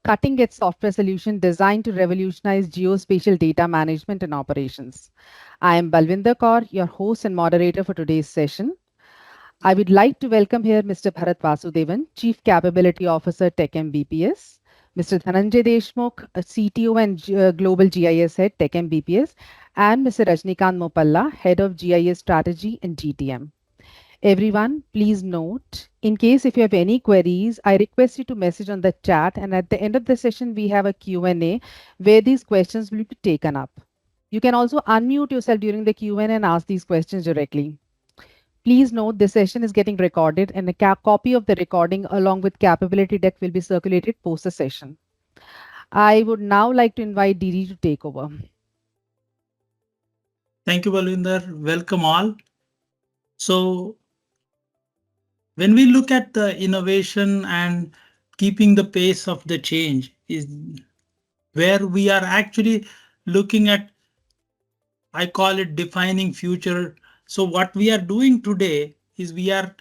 cutting-edge software solution designed to revolutionize geospatial data management and operations. I am Balvinder Kaur, your host and moderator for today's session. I would like to welcome here Mr. Bharat Vasudevan, Chief Capability Officer, Tech MBPS, Mr. Dhananjay Deshmukh, CTO and Global GIS Head, Tech MBPS, and Mr. Rajnikant Mopalla, Head of GIS Strategy and GTM. Everyone, please note, in case if you have any queries, I request you to message on the chat, and at the end of the session, we have a Q&A where these questions will be taken up. You can also unmute yourself during the Q&A and ask these questions directly. Please note this session is getting recorded and a copy of the recording along with capability deck will be circulated post the session. I would now like to invite Didi to take over. Thank you, Balvinder. Welcome all. So, when we look at the innovation and keeping the pace of the change, is where we are actually looking at, I call it defining future. So, what we are doing today is we are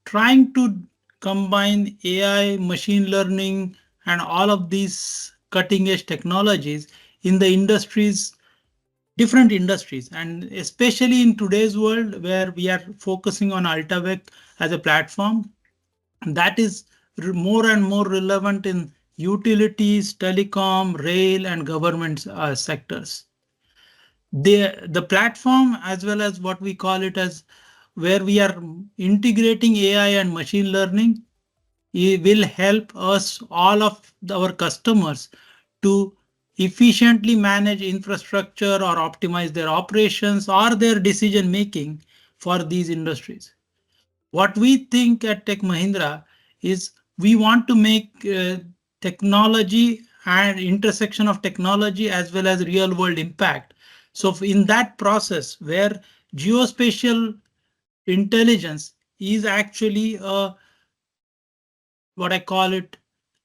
trying to combine AI, machine learning, and all of these cutting edge technologies in the industries, different industries, and especially in today's world where we are focusing on Altavec as a platform that is more and more relevant in utilities, telecom, rail, and government sectors. The platform, as well as what we call it as where we are integrating AI and machine learning, it will help us, all of our customers, to efficiently manage infrastructure or optimize their operations or their decision making for these industries. What we think at Tech Mahindra is we want to make technology and intersection of technology as well as real world impact. So in that process where geospatial intelligence is actually what I call it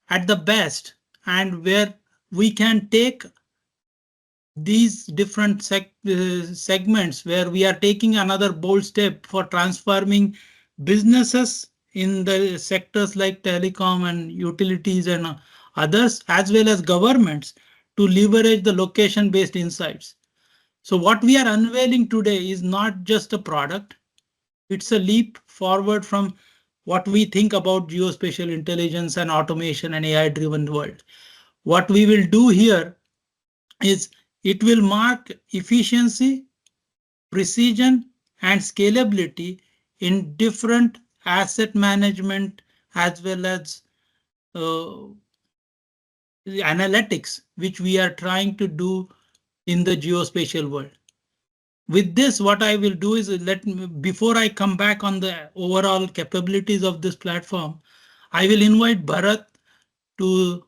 at the best, and where we can take these different segments where we are taking another bold step for transforming businesses in the sectors like telecom and utilities and others, as well as governments, to leverage the location based insights. So what we are unveiling today is not just a product, it's a leap forward from what we think about geospatial intelligence and automation and AI driven world. What we will do here is it will mark efficiency, precision, and scalability in different asset management as well as uh, analytics, which we are trying to do in the geospatial world. With this, what I will do is before I come back on the overall capabilities of this platform, I will invite Bharat to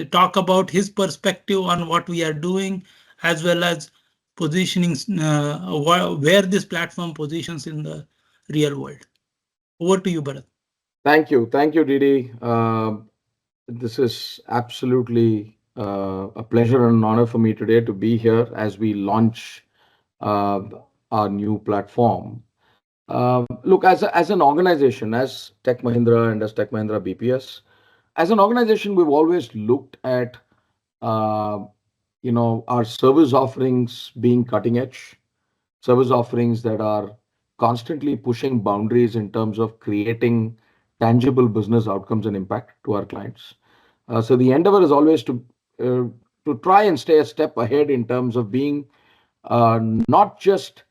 talk about his perspective on what we are doing, as well as positioning where this platform positions in the real world. Over to you, Bharat. Thank you, Didi. This is absolutely a pleasure and an honor for me today to be here as we launch uh, our new platform. Look, as an organization, as Tech Mahindra and as Tech Mahindra BPS, as an organization, we've always looked at uh, our service offerings being cutting edge, service offerings that are constantly pushing boundaries in terms of creating tangible business outcomes and impact to our clients. So the endeavor is always to try and stay a step ahead in terms of being not just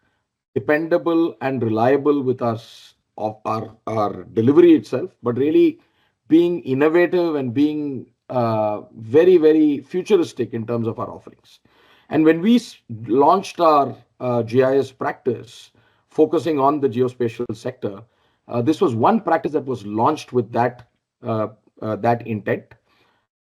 dependable and reliable with our delivery itself, but really being innovative and being very, very futuristic in terms of our offerings. And when we launched our GIS practice, focusing on the geospatial sector, this was one practice that was launched with that intent.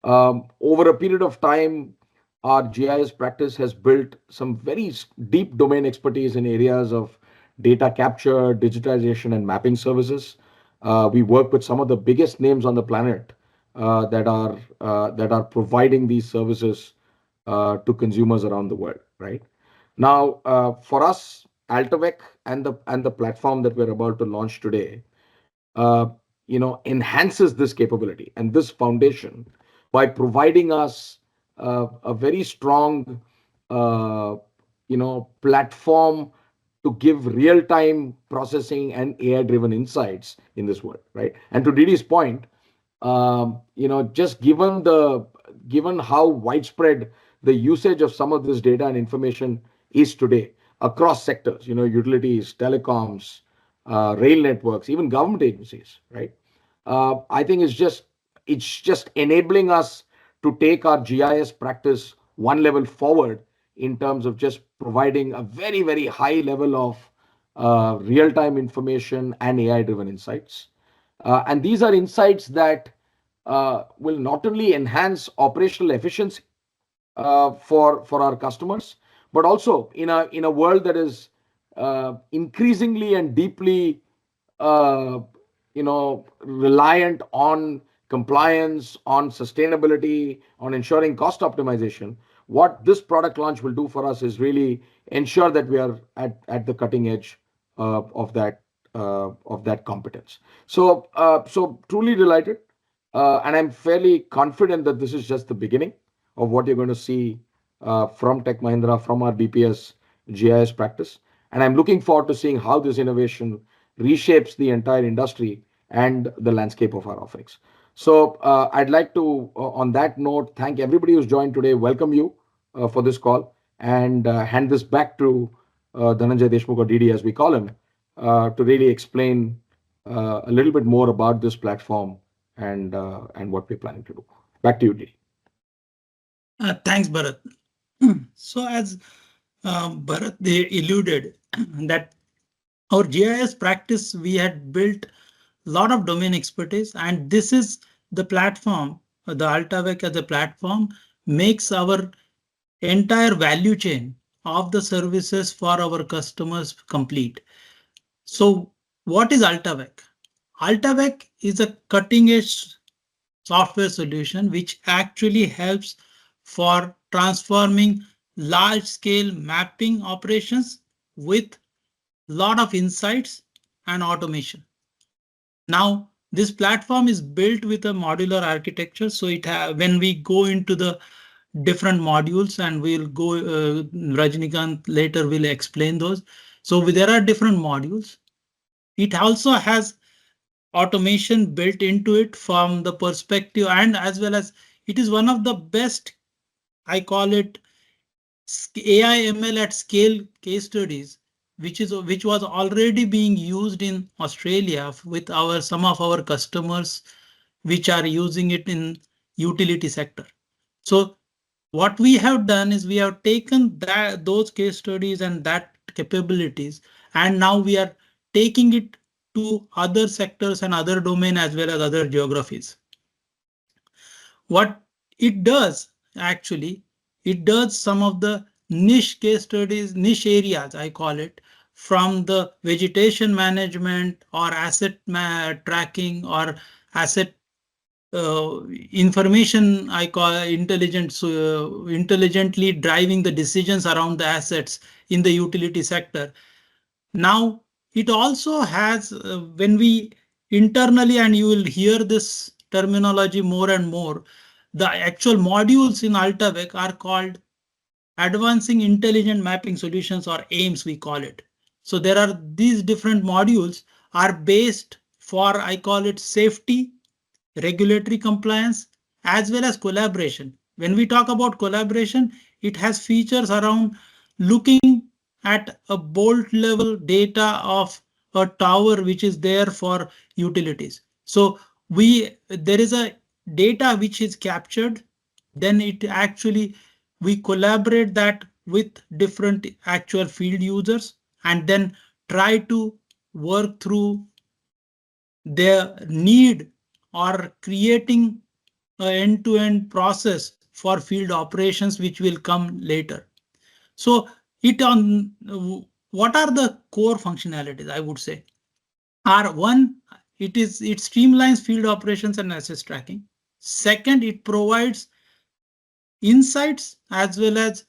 Over a period of time, our GIS practice has built some very deep domain expertise in areas of data capture, digitization, and mapping services. We work with some of the biggest names on the planet that are providing these services to consumers around the world. Right now, for us, Altavec and the platform that we're about to launch today, uh, enhances this capability and this foundation by providing us a very strong, uh, platform to give real-time processing and AI-driven insights in this world, right? And to Didi's point, just given how widespread the usage of some of this data and information is today across sectors, utilities, telecoms, rail networks, even government agencies, right? I think it's just enabling us to take our GIS practice one level forward in terms of just providing a very, very high level of real-time information and AI-driven insights. And these are insights that will not only enhance operational efficiency for our customers, but also in a world that is increasingly and deeply reliant on compliance, on sustainability, on ensuring cost optimization. What this product launch will do for us is really ensure that we are at the cutting edge of that competence. So truly delighted, and I'm fairly confident that this is just the beginning of what you're going to see from Tech Mahindra, from our BPS GIS practice. And I'm looking forward to seeing how this innovation reshapes the entire industry and the landscape of our offerings. So I'd like to, on that note, thank everybody who's joined today, welcome you for this call, and hand this back to Dhananjay Deshmukh, or Didi as we call him, to really explain a little bit more about this platform and what we're planning to do. Back to you, Didi. Thanks, Bharat. So as Bharat they alluded that our GIS practice, we had built a lot of domain expertise, and this is the platform, the Altavec as a platform makes our entire value chain of the services for our customers complete. So what is Altavec? Altavec is a cutting edge software solution which actually helps for transforming large scale mapping operations with lot of insights and automation. Now, this platform is built with a modular architecture. So when we go into the different modules, and we'll go, Rajnikant later will explain those. So there are different modules. It also has automation built into it from the perspective, and as well as it is one of the best, I call it AI ML at scale case studies, which was already being used in Australia with some of our customers, which are using it in utility sector. So what we have done is we have taken those case studies and that capabilities, and now we are taking it to other sectors and other domain as well as other geographies. What it does actually, it does some of the niche case studies, niche areas, I call it, from the vegetation management or asset tracking or asset information, I call intelligently driving the decisions around the assets in the utility sector. Now, it also has, when we internally, and you will hear this terminology more and more, the actual modules in Altavec are called Advancing Intelligent Mapping Solutions, or AIMS we call it. So there are these different modules are based for, I call it, safety, regulatory compliance, as well as collaboration. When we talk about collaboration, it has features around looking at a bolt level data of a tower which is there for utilities. So there is a data which is captured, then it actually we collaborate that with different actual field users and then try to work through their need or creating an end-to-end process for field operations, which will come later. So what are the core functionalities? I would say are one, it streamlines field operations and asset tracking. Second, it provides insights as well as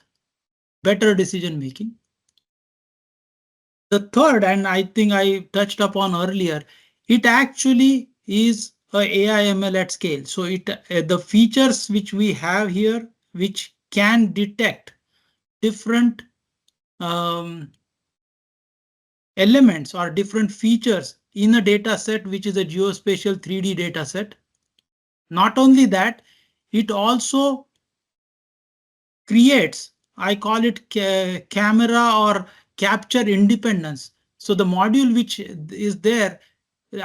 better decision making. The third, and I think I touched upon earlier, it actually is AI ML at scale. So the features which we have here, which can detect different um, elements or different features in a data set, which is a geospatial 3D data set. Not only that, it also creates, I call it camera or capture independence. So the module which is there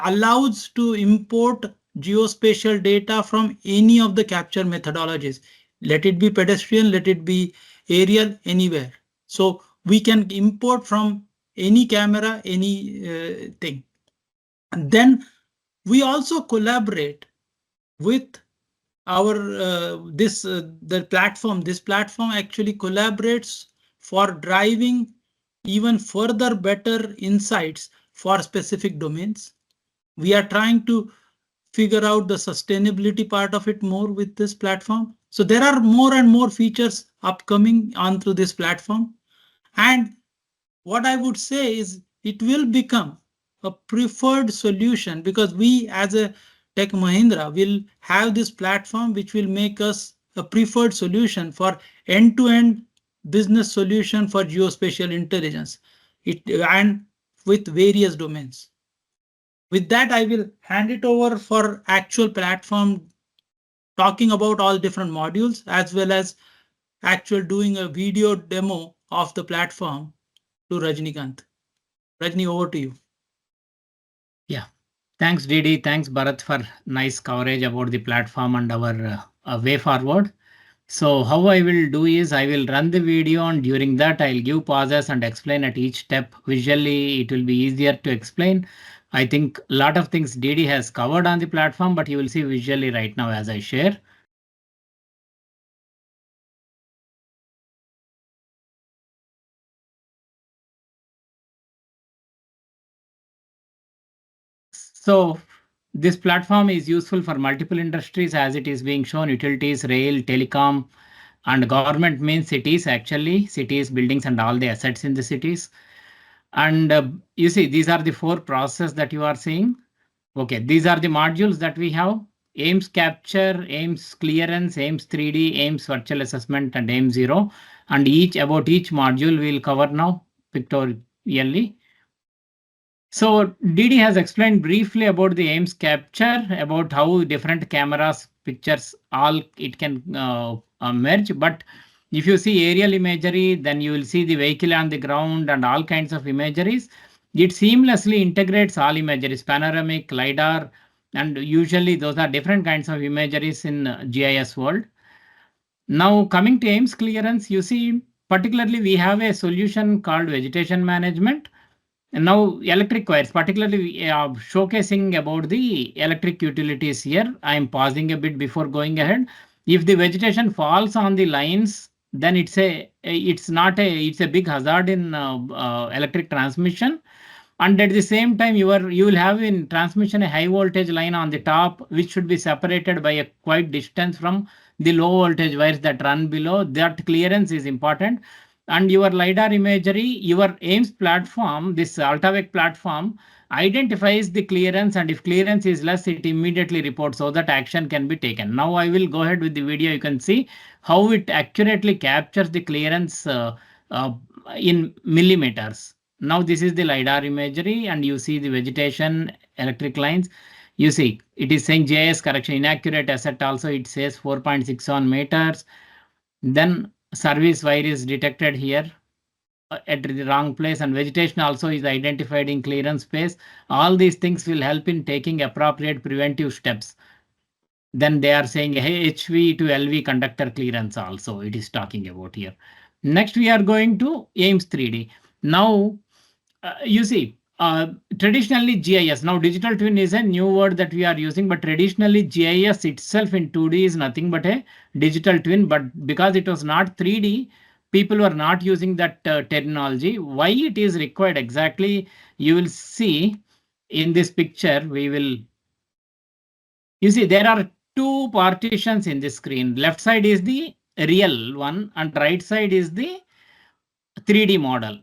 allows to import geospatial data from any of the capture methodologies. Let it be pedestrian, let it be aerial, anywhere. So we can import from any camera, any thing. And then we also collaborate with our this platform actually collaborates for driving even further better insights for specific domains. We are trying to figure out the sustainability part of it more with this platform. So there are more and more features upcoming on through this platform. And what I would say is it will become a preferred solution because we as a Tech Mahindra will have this platform which will make us a preferred solution for end-to-end business solution for geospatial intelligence and with various domains. With that, I will hand it over for actual platform talking about all different modules as well as actual doing a video demo of the platform to Rajnikant. Rajni, over to you. Yeah. Thanks, Didi. Thanks, Bharat, for nice coverage about the platform and our way forward. So how I will do is I will run the video and during that I'll give pauses and explain at each step. Visually, it will be easier to explain. I think a lot of things Didi has covered on the platform, but you will see visually right now as I share. So this platform is useful for multiple industries as it is being shown: utilities, rail, telecom, and government means cities, actually cities, buildings, and all the assets in the cities. And you see, these are the four processes that you are seeing. Okay, these are the modules that we have: AIMS capture, AIMS clearance, AIMS 3D, AIMS virtual assessment, and AIMS 0. And about each module we'll cover now pictorially. So Didi has explained briefly about the AIMS capture, about how different cameras, pictures, all it can merge. But if you see aerial imagery, then you will see the vehicle on the ground and all kinds of imageries. It seamlessly integrates all imageries, panoramic, LiDAR, and usually those are different kinds of imageries in GIS world. Now coming to AIMS clearance, you see, particularly we have a solution called vegetation management. And now electric wires, particularly showcasing about the electric utilities here. I am pausing a bit before going ahead. If the vegetation falls on the lines, then it's a big hazard in electric transmission. And at the same time, you will have in transmission a high voltage line on the top, which should be separated by a quite distance from the low voltage wires that run below. That clearance is important. And your LiDAR imagery, your AIMS platform, this Altavec platform, identifies the clearance, and if clearance is less, it immediately reports so that action can be taken. Now I will go ahead with the video. You can see how it accurately captures the clearance uh, in millimeters. Now this is the LiDAR imagery, and you see the vegetation, electric lines. You see, it is saying GIS correction, inaccurate asset also, it says 4.61 meters. Then service wire is detected here at the wrong place, and vegetation also is identified in clearance space. All these things will help in taking appropriate preventive steps. Then they are saying HV to LV conductor clearance also it is talking about here. Next we are going to AIMS 3D. Now you see, traditionally GIS, now digital twin is a new word that we are using, but traditionally GIS itself in 2D is nothing but a digital twin. But because it was not 3D, people were not using that terminology. Why it is required exactly, you will see in this picture. You see, there are two partitions in the screen. Left side is the real one and right side is the 3D model.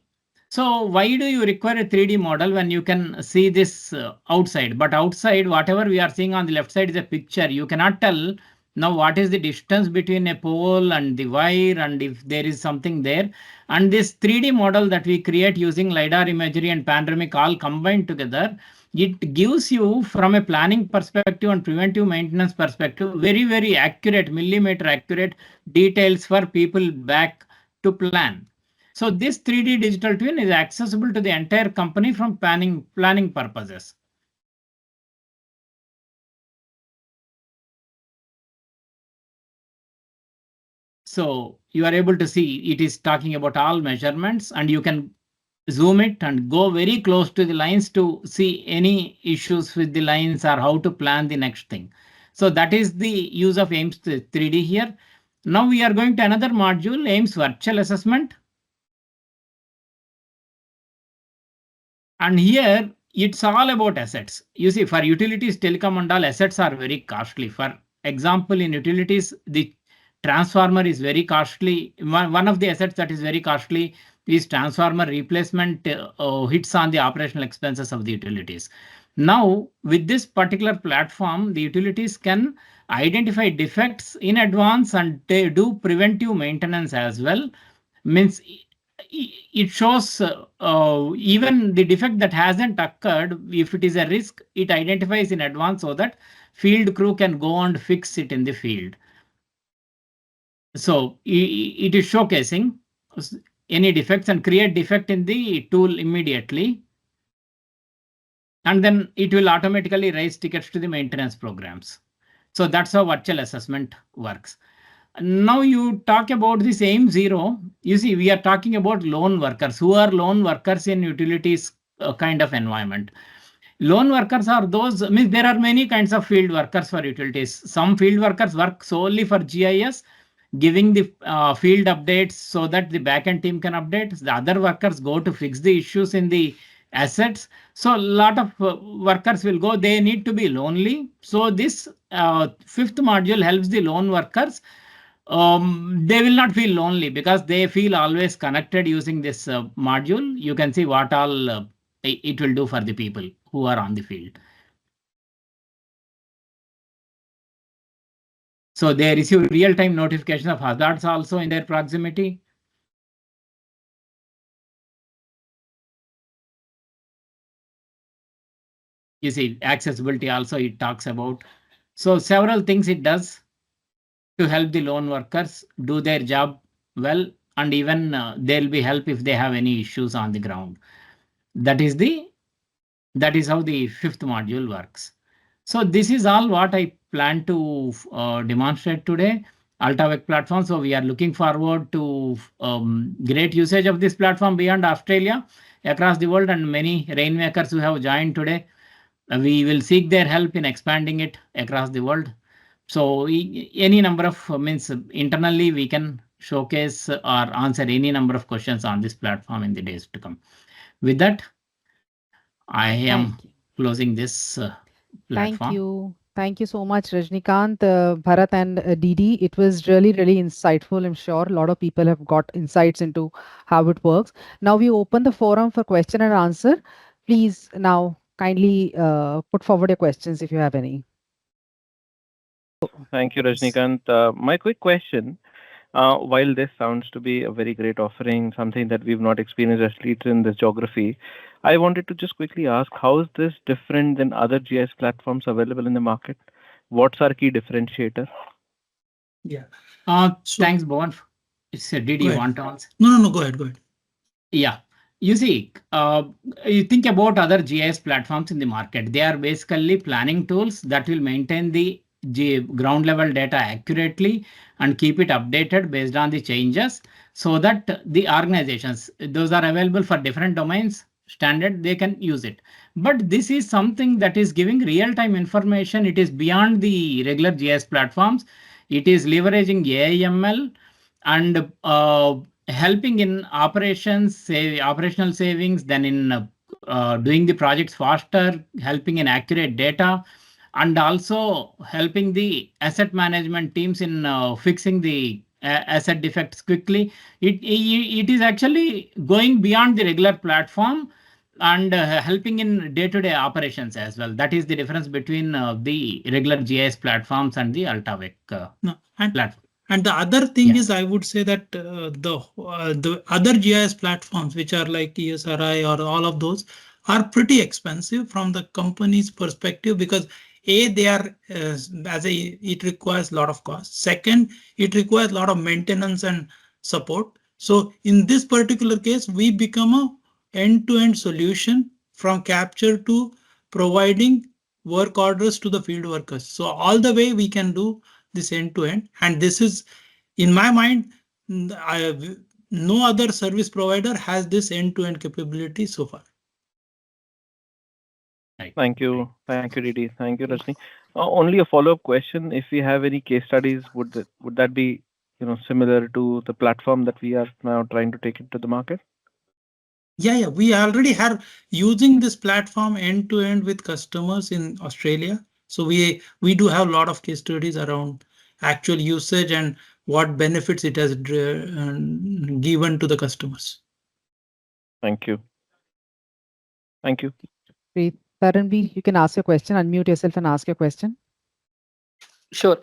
So why do you require a 3D model when you can see this outside? But outside, whatever we are seeing on the left side is a picture. You cannot tell now what is the distance between a pole and the wire, and if there is something there. And this 3D model that we create using LiDAR imagery and panoramic all combined together, it gives you from a planning perspective and preventive maintenance perspective, very, very accurate, millimeter accurate details for people back to plan. So this 3D digital twin is accessible to the entire company from planning purposes. So you are able to see it is talking about all measurements, and you can zoom it and go very close to the lines to see any issues with the lines or how to plan the next thing. So that is the use of AIMS 3D here. Now we are going to another module, AIMS virtual assessment. And here it's all about assets. You see, for utilities, telecom and all, assets are very costly. For example, in utilities, the transformer is very costly. One of the assets that is very costly is transformer replacement, hits on the operational expenses of the utilities. Now, with this particular platform, the utilities can identify defects in advance and they do preventive maintenance as well. Means it shows even the defect that hasn't occurred, if it is a risk, it identifies in advance so that field crew can go and fix it in the field. So it is showcasing any defects and create defect in the tool immediately. And then it will automatically raise tickets to the maintenance programs. So that's how virtual assessment works. Now you talk about the same zero. You see, we are talking about lone workers. Who are lone workers in utilities kind of environment? Lone workers are those, means there are many kinds of field workers for utilities. Some field workers work solely for GIS, giving the field updates so that the backend team can update. The other workers go to fix the issues in the assets. So a lot of workers will go, they need to be lonely. So this fifth module helps the lone workers. They will not feel lonely because they feel always connected using this module. You can see what all it will do for the people who are on the field. So they receive real-time notification of hazards also in their proximity. You see, accessibility also it talks about. So several things it does to help the lone workers do their job well, and even there'll be help if they have any issues on the ground. That is how the fifth module works. So this is all what I plan to demonstrate today. Altavec platform. So we are looking forward to great usage of this platform beyond Australia, across the world, and many rainmakers who have joined today. We will seek their help in expanding it across the world. So any number of means internally we can showcase or answer any number of questions on this platform in the days to come. With that, I am closing this platform. Thank you. Thank you so much, Rajnikant, Bharat, and Didi. It was really, really insightful. I'm sure a lot of people have got insights into how it works. Now we open the forum for question and answer. Please now kindly put forward your questions if you have any. Thank you, Rajnikant. My quick question, while this sounds to be a very great offering, something that we've not experienced at least in this geography, I wanted to just quickly ask, how is this different than other GIS platforms available in the market? What's our key differentiator? Yeah. Thanks, Bhavan. Did you want to answer? No, go ahead. Yeah. You see, you think about other GIS platforms in the market. They are basically planning tools that will maintain the ground level data accurately and keep it updated based on the changes so that the organizations, those are available for different domains, standard, they can use it. But this is something that is giving real-time information. It is beyond the regular GIS platforms. It is leveraging AI/ML and helping in operations, operational savings, then in doing the projects faster, helping in accurate data, and also helping the asset management teams in fixing the asset defects quickly. It is actually going beyond the regular platform and helping in day-to-day operations as well. That is the difference between the regular GIS platforms and the Altavec No, platform. and the other thing Yeah. is, I would say that the other GIS platforms, which are like ESRI or all of those, are pretty expensive from the company's perspective because they are it requires a lot of cost. Second, it requires a lot of maintenance and support. So in this particular case, we become a end-to-end solution from capture to providing work orders to the field workers. So all the way we can do this end to end, and this is, in my mind, no other service provider has this end to end capability so far. Right. Thank you. Thank you, Didi. Thank you, Rajni. Only a follow-up question. If we have any case studies, would that be similar to the platform that we are now trying to take into the market? Yeah, we already have using this platform end to end with customers in Australia. So we do have a lot of case studies around actual usage and what benefits it has given to the customers. Thank you. Thank you. Great. Taranvi, you can ask your question, unmute yourself and ask your question. Sure.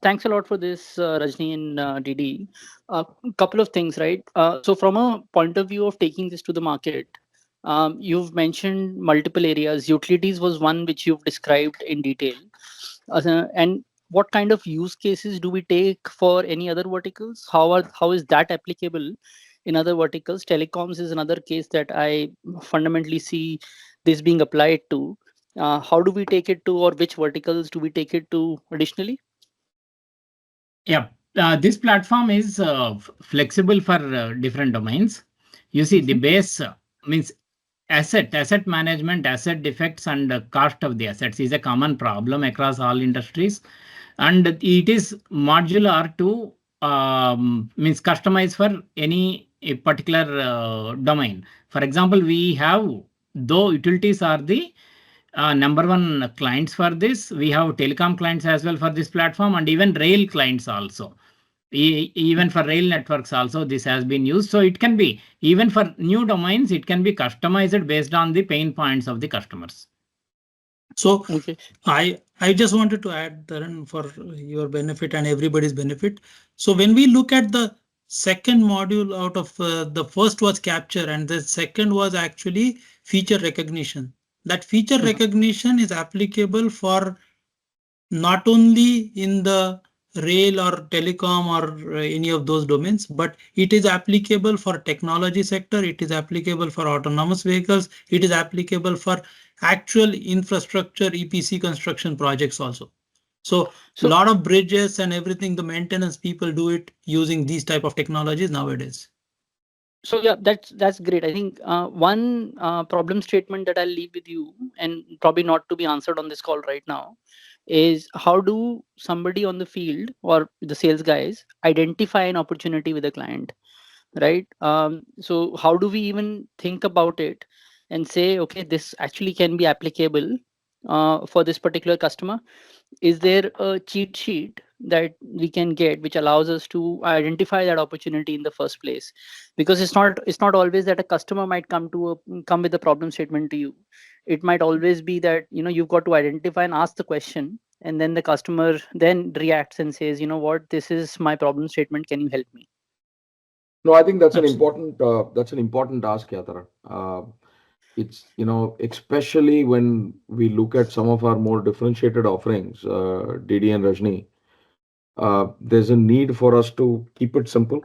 Thanks a lot for this, Rajni and Didi. A couple of things, right? So from a point of view of taking this to the market, you've mentioned multiple areas. Utilities was one which you've described in detail. And what kind of use cases do we take for any other verticals? How is that applicable in other verticals? Telecoms is another case that I fundamentally see this being applied to. How do we take it to, or which verticals do we take it to additionally? Yeah, this platform is flexible for different domains. You see, the base means asset management, asset defects, and cost of the assets is a common problem across all industries, and it is modular to means customized for any a particular domain. For example, we have, though utilities are the number one clients for this, we have telecom clients as well for this platform, and even rail clients also. Even for rail networks also this has been used. So it can be, even for new domains, it can be customized based on the pain points of the customers. So Okay. I just wanted to add, Taran, for your benefit and everybody's benefit. So when we look at the second module out of the first was capture and the second was actually feature recognition. That feature recognition is applicable for not only in the rail or telecom or any of those domains, but it is applicable for technology sector, it is applicable for autonomous vehicles, it is applicable for actual infrastructure EPC construction projects also. So a lot of bridges and everything, the maintenance people do it using these type of technologies nowadays. So yeah, that's great. I think one problem statement that I'll leave with you, and probably not to be answered on this call right now, is how do somebody on the field or the sales guys identify an opportunity with a client, right? So how do we even think about it and say, okay, this actually can be applicable for this particular customer? Is there a cheat sheet that we can get which allows us to identify that opportunity in the first place? Because it's not always that a customer might come with a problem statement to you. It might always be that you've got to identify and ask the question, and then the customer then reacts and says, you know what, this is my problem statement, can you help me? No, I think Absolutely. that's an important ask, Yatara. It's, especially when we look at some of our more differentiated offerings, Didi and Rajni, there's a need for us to keep it simple.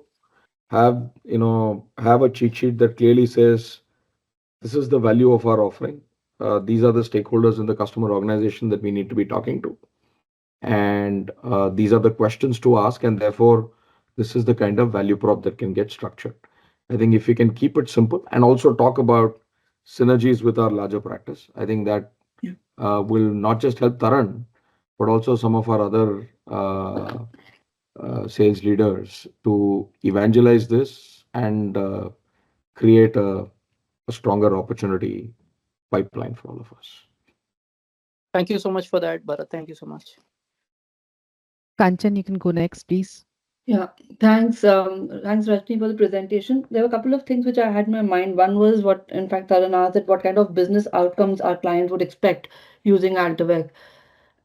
Have a cheat sheet that clearly says this is the value of our offering. These are the stakeholders in the customer organization that we need to be talking to, and these are the questions to ask, and therefore this is the kind of value prop that can get structured. I think if we can keep it simple and also talk about synergies with our larger practice, I think that will not just help Taran, but also some of our other sales leaders to evangelize this and create a stronger opportunity pipeline for all of us. Thank you so much for that, Bharat. Thank you so much. Kanchan, you can go next, please. Yeah, thanks Rajni for the presentation. There were a couple of things which I had in my mind. One was what, in fact, Taran asked that what kind of business outcomes our clients would expect using Altavec.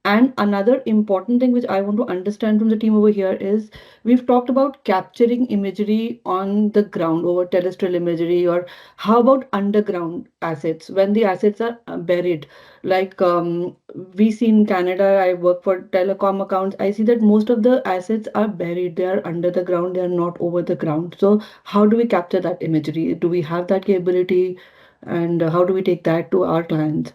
And another important thing which I want to understand from the team over here is we've talked about capturing imagery on the ground over terrestrial imagery, or how about underground assets when the assets are buried? Like we see in Canada, I work for telecom accounts. I see that most of the assets are buried, they are under the ground, they are not over the ground. So, how do we capture that imagery? Do we have that capability? And how do we take that to our clients?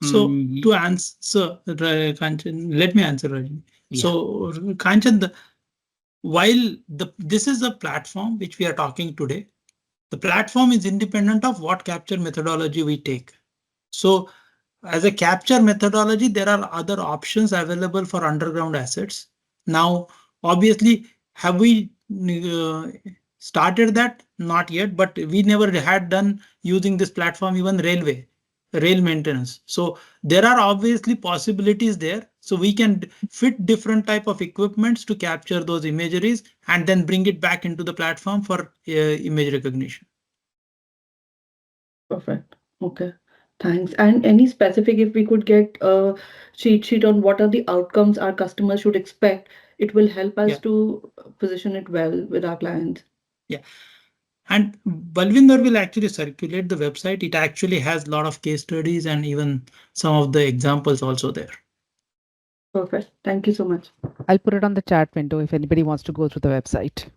So Mm, to answer, Kanchan, let me answer, Rajni. yeah. So Kanchan, while this is a platform which we are talking today, the platform is independent of what capture methodology we take. So as a capture methodology, there are other options available for underground assets. Now, obviously, have we started that? Not yet, but we never had done using this platform, even rail maintenance. So there are obviously possibilities there. So we can fit different type of equipments to capture those imageries and then bring it back into the platform for image recognition. Perfect. Okay. Thanks. And any specific, if we could get a cheat sheet on what are the outcomes our customers should expect, it will help us Yeah, to position it well with our clients. yeah. And Balvinder will actually circulate the website. It actually has a lot of case studies and even some of the examples also there. Perfect. Thank you so much. I'll put it on the chat window if anybody wants to go through the website.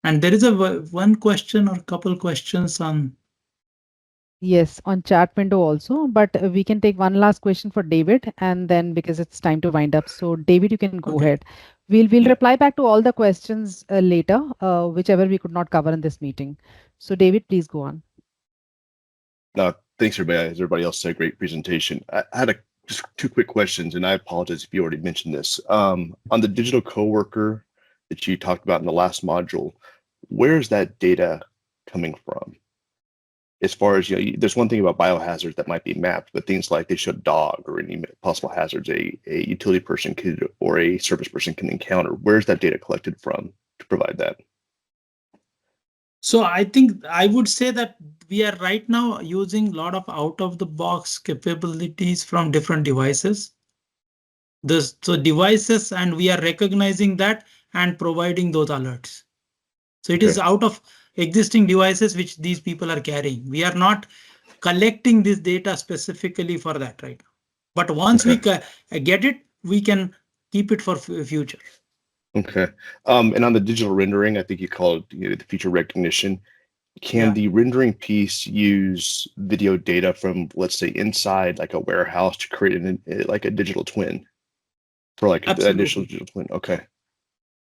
And there is one question or couple questions on. Yes, on chat window also, but we can take one last question for David and then because it's time to wind up. So David, you can go Okay. ahead. We'll Yeah. reply back to all the questions later, whichever we could not cover in this meeting. So David, please go on. No, thanks everybody. As everybody else said, great presentation. I had just two quick questions, and I apologize if you already mentioned this. On the digital coworker that you talked about in the last module, where is that data coming from? As far as, there's one thing about biohazards that might be mapped, but things like they show a dog or any possible hazards a utility person could or a service person can encounter. Where's that data collected from to provide that? So I think I would say that we are right now using a lot of out of the box capabilities from different devices. So devices, and we are recognizing that and providing those alerts. So it is out of existing devices which these people are carrying. We are not collecting this data specifically for that right now. But once we get it, we can keep it for future. Okay. And on the digital rendering, I think you called the feature recognition. Can the rendering piece use video data from, let's say, inside like a warehouse to create like a digital twin for like an initial digital twin? Okay.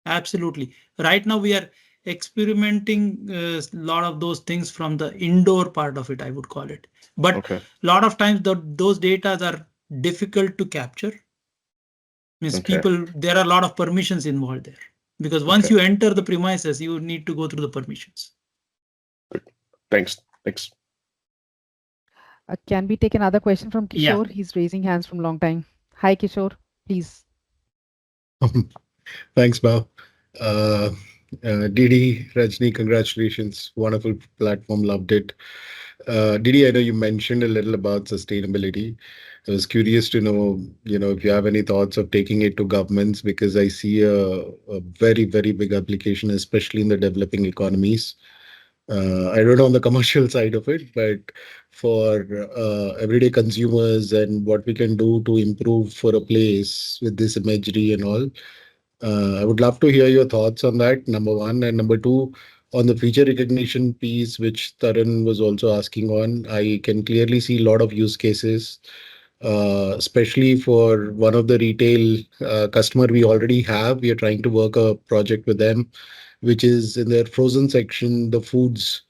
Absolutely. Right now we are experimenting a lot of those things from the indoor part of it, I would call it. But a lot of times those data are difficult to capture. Means people, there are a lot of permissions involved there. Because once you enter the premises, you need to go through the permissions. Thanks. Can we take another question from Kishore? Yeah. He's raising hands from long time. Hi, Kishore, please. Thanks, Bao. Didi, Rajni, congratulations. Wonderful platform, loved it. Didi, I know you mentioned a little about sustainability. I was curious to know, if you have any thoughts of taking it to governments, because I see a very, very big application, especially in the developing economies. I don't know on the commercial side of it, but for everyday consumers and what we can do to improve for a place with this imagery and all. I would love to hear your thoughts on that, number one. And number two, on the feature recognition piece, which Taran was also asking on, I can clearly see a lot of use cases, especially for one of the retail customer we already have. We are trying to work a project with them, which is in their frozen section, the foods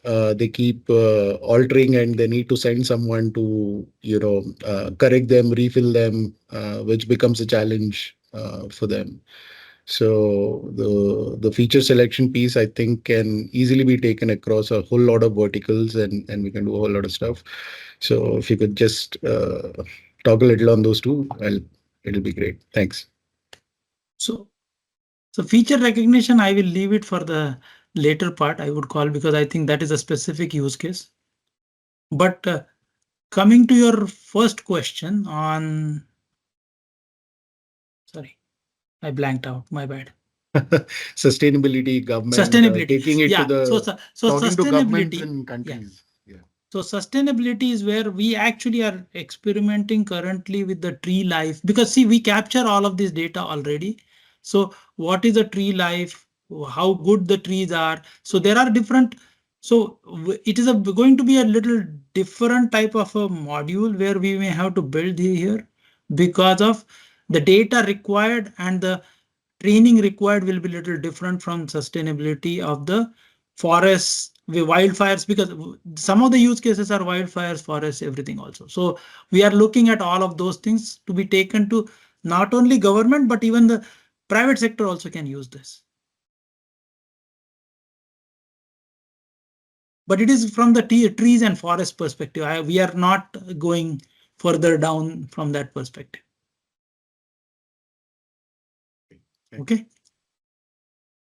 they keep altering and they need to send someone to correct them, refill them, which becomes a challenge for them. So the feature selection piece, I think, can easily be taken across a whole lot of verticals, and we can do a whole lot of stuff. So if you could just talk a little on those two, well, it'll be great. Thanks. So, so feature recognition, I will leave it for the later part, I would call, because I think that is a specific use case. But coming to your first question on, sorry, I blanked out, my bad. Sustainability, government, Sustainability. taking it to Yeah. So, the so talking to governments sustainability. and Yeah. countries. Yeah. So sustainability is where we actually are experimenting currently with the tree life, because see, we capture all of this data already. So what is the tree life? How good the trees are? So there are different. So it is going to be a little different type of a module where we may have to build here, because of the data required and the training required will be a little different from sustainability of the forests, the wildfires, because some of the use cases are wildfires, forests, everything also. So we are looking at all of those things to be taken to not only government, but even the private sector also can use this. But it is from the trees and forest perspective. We are not going further down from that perspective. Okay.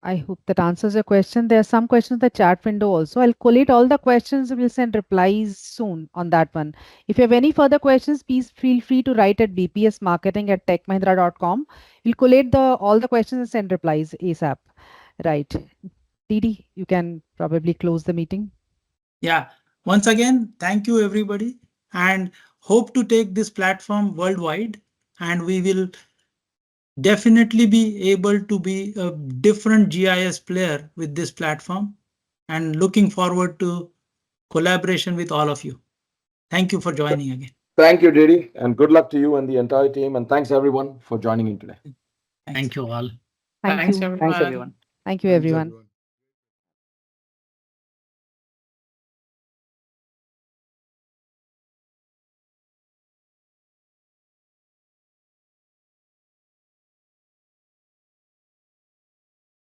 I hope that answers your question. There are some questions in the chat window also. I'll collate all the questions. We'll send replies soon on that one. If you have any further questions, please feel free to write at bpsmarketing@techmahindra.com. We'll collate all the questions and send replies ASAP. Right. Didi, you can probably close the meeting. Yeah. Once again, thank you everybody, and hope to take this platform worldwide, and we will definitely be able to be a different GIS player with this platform, and looking forward to collaboration with all of you. Thank you for joining again. Thank you, Didi, and good luck to you and the entire team. And thanks everyone for joining in today. Thanks. Thank you all. Thank Thanks, you. everyone. Thank you, Thanks, everyone. everyone.